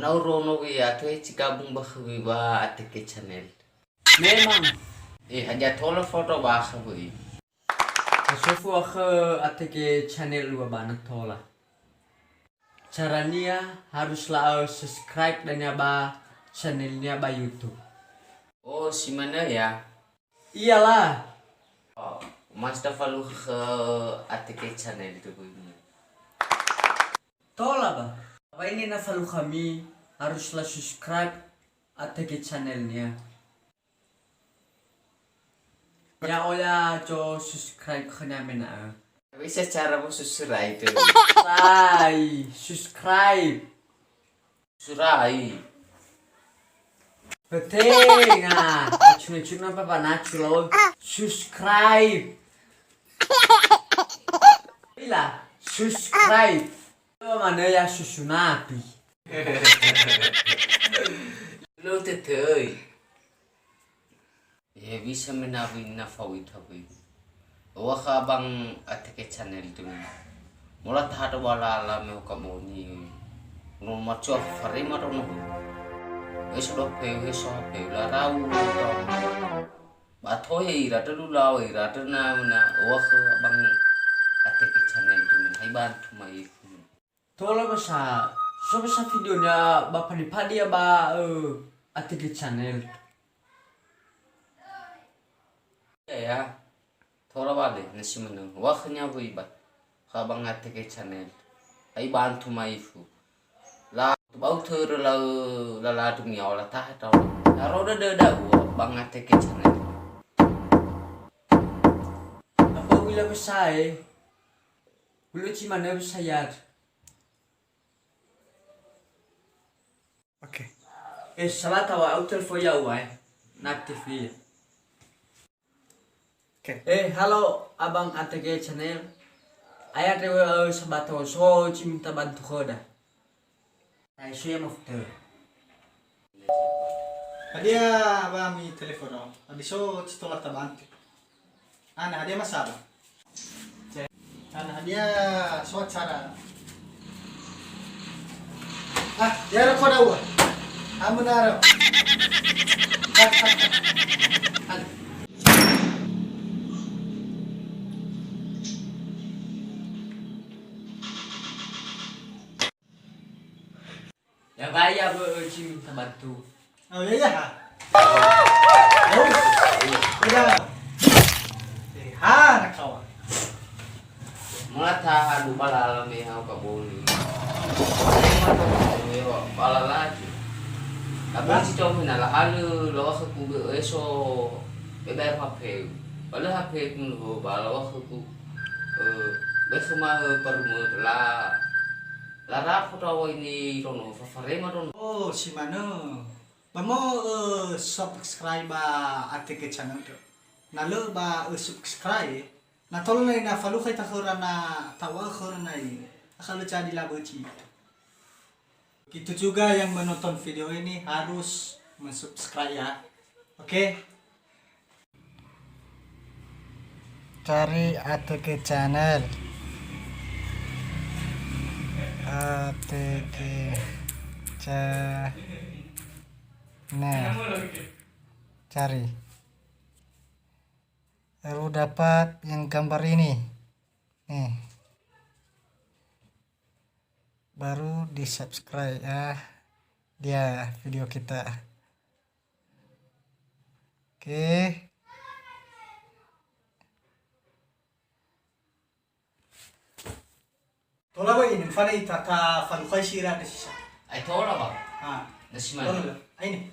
Manau rono ya tuh cikabung bahwi ba atike channel. Memang. Hanya tolo foto bahwi. Sofu aku atike channel lu banget tola. Caranya haruslah subscribe dan ba channelnya ba YouTube. Oh, si mana ya? Iyalah. Oh, Mas Dafalu ke atike channel itu bunyi. Tola ba. Apa ini nafalu kami haruslah subscribe atike channelnya. Ya oya co subscribe kena mena. Bisa cara mau susurai itu. Subscribe. Surai. Penting ah. Cuma apa natural. Subscribe. Bila subscribe. Itu mana ya susu nabi. Lu tetei. Ya bisa menawi nafawi tapi. Wah abang atike channel itu. Mula tak ada wala alam yang kamu ni. Nomor cuaf farima rono. Sudah pewe so pewe la rau to. Bathoy ira tu lau ira tu na wah abang atike channel itu hai bantu mai. Tola basa. So basa videonya bapak padi ya ba atike channel. Ya, thora bale nasi menang. Waknya bui bat. Kabang atike channel. Hai bantu mai fu. La bau thur la tu miao la ta tau. La roda da bang atike channel. Apa wila basa Wila cimana basa yar. Oke. Salah tawa au telepon ya Naktif dia. Halo abang ATG channel. Ayat rewe sabato so minta bantu koda. Saya mau foto. Hadia abami telefono. Abiso tolak tabanti. Ana hadia masala. Ana hadia so cara. Dia rekoda wa. Amunaro. Ya bayar minta bantu. Oh iya ya. Oh. Udah. Nak kawan. Mula tak ada bala alam yang kamu ni. Bala lagi. Abang si cowok ni lah halu lawa aku eso beber HP. Bala HP pun bala lawa aku besok perumur lah. Lara foto ini rono fafarema rono. Oh si mana? Bamo subscribe atike channel tu. Nalu ba subscribe. Na tolong na follow kay takhurana tawa khurana ini. Akal jadi labuci. Gitu juga yang menonton video ini harus mensubscribe ya. Oke. Cari atike channel. ATG channel cari baru dapat yang gambar ini nih baru di subscribe ya dia video kita oke. Tola ba ini fana ita ka falukai sira da sisa. Ay tola ba? Ah, Nasi mana? tola. Ini.